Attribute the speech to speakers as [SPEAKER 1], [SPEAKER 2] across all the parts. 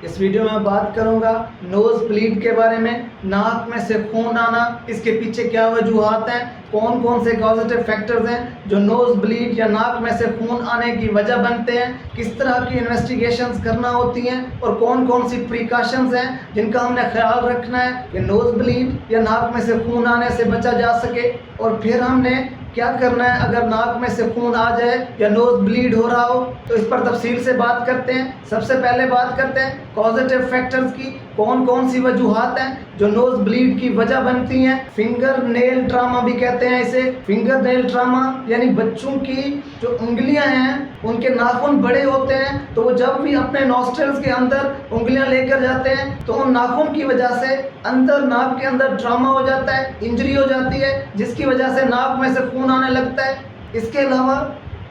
[SPEAKER 1] اس video میں بات کروں گا نوز بلیڈ کے بارے میں، ناک میں سے خون آنا، اس کے پیچھے کیا وجوہات ہیں، کون کون سے کازیٹیو فیکٹرز ہیں جو نوز بلیڈ یا ناک میں سے خون آنے کی وجہ بنتے ہیں، کس طرح کی انویسٹیگیشنز کرنا ہوتی ہیں اور کون کون سی پریکاشنز ہیں جن کا ہم نے خیال رکھنا ہے کہ نوز بلیڈ یا ناک میں سے خون آنے سے بچا جا سکے، اور پھر ہم نے کیا کرنا ہے اگر ناک میں سے خون آ جائے یا نوز بلیڈ ہو رہا ہو، تو اس پر تفصیل سے بات کرتے ہیں۔ سب سے پہلے بات کرتے ہیں کازیٹیو فیکٹرز کی، کون کون سی وجوہات ہیں جو نوز بلیڈ کی وجہ بنتی ہیں۔ فنگر نیل ٹراما بھی کہتے ہیں اسے۔ فنگر نیل ٹراما یعنی بچوں کی جو انگلیاں ہیں ان کے ناخن بڑے ہوتے ہیں، تو وہ جب بھی اپنے نوسٹرلز کے اندر انگلیاں لے کر جاتے ہیں تو ان ناخن کی وجہ سے اندر ناک کے اندر ٹراما ہو جاتا ہے، انجری ہو جاتی ہے، جس کی وجہ سے ناک میں سے خون آنے لگتا ہے۔ اس کے علاوہ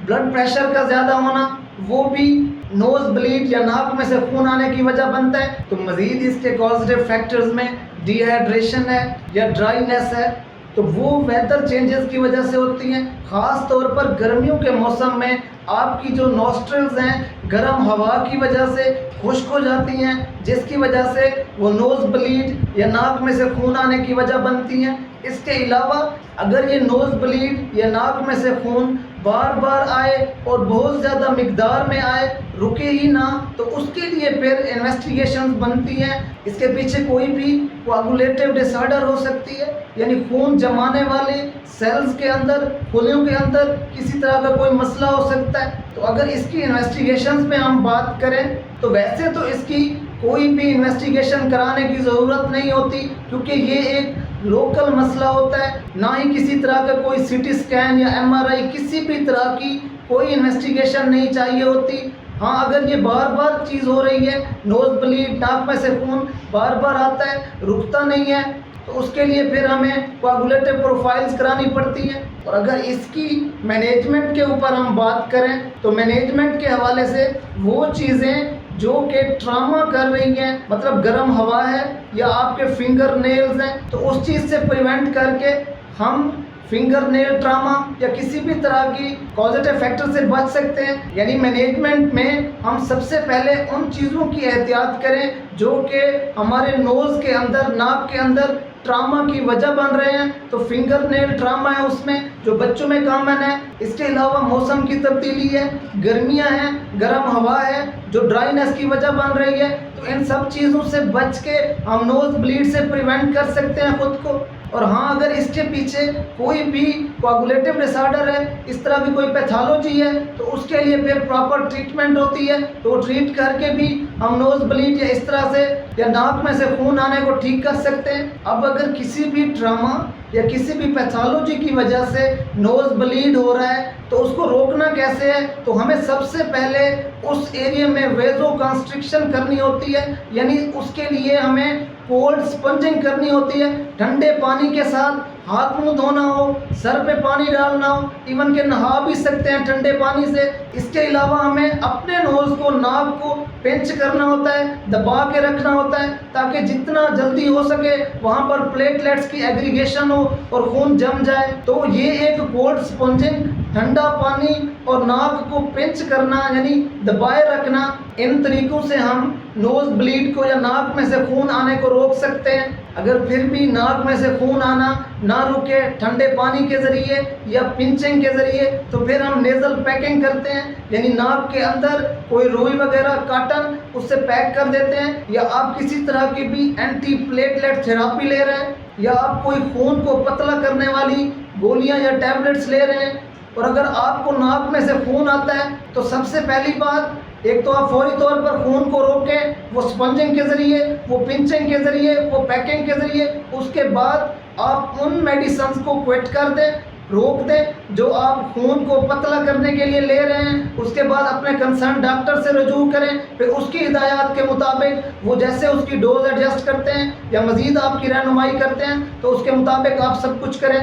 [SPEAKER 1] بلڈ پریشر کا زیادہ ہونا وہ بھی نوز بلیڈ یا ناک میں سے خون آنے کی وجہ بنتا ہے۔ تو مزید اس کے کازیٹیو فیکٹرز میں ڈی ہائیڈریشن ہے یا ڈرائینیس ہے، تو وہ ویدر چینجز کی وجہ سے ہوتی ہیں۔ خاص طور پر گرمیوں کے موسم میں آپ کی جو نوسٹرلز ہیں گرم ہوا کی وجہ سے خشک ہو جاتی ہیں، جس کی وجہ سے وہ نوز بلیڈ یا ناک میں سے خون آنے کی وجہ بنتی ہیں۔ اس کے علاوہ اگر یہ نوز بلیڈ یا ناک میں سے خون بار بار آئے اور بہت زیادہ مقدار میں آئے، رکے ہی نہ، تو اس کے لیے پھر انویسٹیگیشنز بنتی ہیں۔ اس کے پیچھے کوئی بھی کوآگولیٹو ڈس آرڈر ہو سکتی ہے، یعنی خون جمانے والے سیلز کے اندر، خلیوں کے اندر کسی طرح کا کوئی مسئلہ ہو سکتا ہے۔ تو اگر اس کی انویسٹیگیشنز میں ہم بات کریں تو ویسے تو اس کی کوئی بھی انویسٹیگیشن کرانے کی ضرورت نہیں ہوتی، کیونکہ یہ ایک لوکل مسئلہ ہوتا ہے، نہ ہی کسی طرح کا کوئی سی ٹی اسکین یا ایم آر آئی کسی بھی طرح کی کوئی انویسٹیگیشن نہیں چاہیے ہوتی۔ ہاں اگر یہ بار بار چیز ہو رہی ہے، نوز بلیڈ ناک میں سے خون بار بار آتا ہے، رکتا نہیں ہے، تو اس کے لیے پھر ہمیں کوآگولیٹو پروفائلز کرانی پڑتی ہیں۔ اور اگر اس کی مینجمنٹ کے اوپر ہم بات کریں تو مینجمنٹ کے حوالے سے وہ چیزیں جو کہ ٹراما کر رہی ہیں، مطلب گرم ہوا ہے یا آپ کے فنگر نیلز ہیں، تو اس چیز سے پریونٹ کر کے ہم فنگر نیل ٹراما یا کسی بھی طرح کی کازیٹیو فیکٹر سے بچ سکتے ہیں۔ یعنی مینجمنٹ میں ہم سب سے پہلے ان چیزوں کی احتیاط کریں جو کہ ہمارے نوز کے اندر، ناک کے اندر ٹراما کی وجہ بن رہے ہیں۔ تو فنگر نیل ٹراما ہے اس میں جو بچوں میں کامن ہے۔ اس کے علاوہ موسم کی تبدیلی ہے، گرمیاں ہیں، گرم ہوا ہے جو ڈرائینیس کی وجہ بن رہی ہے، تو ان سب چیزوں سے بچ کے ہم نوز بلیڈ سے پریونٹ کر سکتے ہیں خود کو۔ اور ہاں اگر اس کے پیچھے کوئی بھی کوآگولیٹو ڈس آرڈر ہے، اس طرح کی کوئی پیتھالوجی ہے، تو اس کے لیے پھر پراپر ٹریٹمنٹ ہوتی ہے، تو وہ ٹریٹ کر کے بھی ہم نوز بلیڈ یا اس طرح سے یا ناک میں سے خون آنے کو ٹھیک کر سکتے ہیں۔ اب اگر کسی بھی ٹراما یا کسی بھی پیتھالوجی کی وجہ سے نوز بلیڈ ہو رہا ہے تو اس کو روکنا کیسے ہے، تو ہمیں سب سے پہلے اس ایریا میں ویزو کنسٹرکشن کرنی ہوتی ہے، یعنی اس کے لیے ہمیں کولڈ سپنجنگ کرنی ہوتی ہے، ٹھنڈے پانی کے ساتھ ہاتھ منہ دھونا ہو، سر پہ پانی ڈالنا ہو، ایون کہ نہا بھی سکتے ہیں ٹھنڈے پانی سے۔ اس کے علاوہ ہمیں اپنے نوز کو، ناک کو پنچ کرنا ہوتا ہے، دبا کے رکھنا ہوتا ہے تاکہ جتنا جلدی ہو سکے وہاں پر پلیٹلیٹس کی ایگریگیشن ہو اور خون جم جائے۔ تو یہ ایک کولڈ سپنجنگ، ٹھنڈا پانی اور ناک کو پنچ کرنا یعنی دبائے رکھنا، ان طریقوں سے ہم نوز بلیڈ کو یا ناک میں سے خون آنے کو روک سکتے ہیں۔ اگر پھر بھی ناک میں سے خون آنا نہ رکے ٹھنڈے پانی کے ذریعے یا پنچنگ کے ذریعے، تو پھر ہم نیزل پیکنگ کرتے ہیں، یعنی ناک کے اندر کوئی روئی وغیرہ کاٹن اس سے پیک کر دیتے ہیں، یا آپ کسی طرح کی بھی اینٹی پلیٹلیٹ تھراپی لے رہے ہیں، یا آپ کوئی خون کو پتلا کرنے والی گولیاں یا ٹیبلٹس لے رہے ہیں۔ اور اگر آپ کو ناک میں سے خون آتا ہے تو سب سے پہلی بات، ایک تو آپ فوری طور پر خون کو روکیں، وہ سپنجنگ کے ذریعے، وہ پنچنگ کے ذریعے، وہ پیکنگ کے ذریعے۔ اس کے بعد آپ ان میڈیسنز کو کوئٹ کر دیں، روک دیں جو آپ خون کو پتلا کرنے کے لیے لے رہے ہیں۔ اس کے بعد اپنے کنسرن ڈاکٹر سے رجوع کریں، پھر اس کی ہدایات کے مطابق وہ جیسے اس کی ڈوز ایڈجسٹ کرتے ہیں یا مزید آپ کی رہنمائی کرتے ہیں، تو اس کے مطابق آپ سب کچھ کریں۔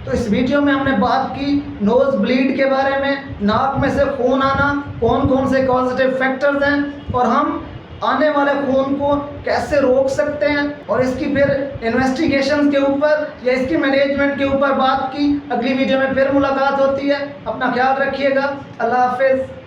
[SPEAKER 1] تو اس ویڈیو میں ہم نے بات کی نوز بلیڈ کے بارے میں، ناک میں سے خون آنا، کون کون سے کازیٹیو فیکٹرز ہیں، اور ہم آنے والے خون کو کیسے روک سکتے ہیں، اور اس کی پھر انویسٹیگیشن کے اوپر یا اس کی مینجمنٹ کے اوپر بات کی۔ اگلی ویڈیو میں پھر ملاقات ہوتی ہے، اپنا خیال رکھیے گا، اللہ حافظ۔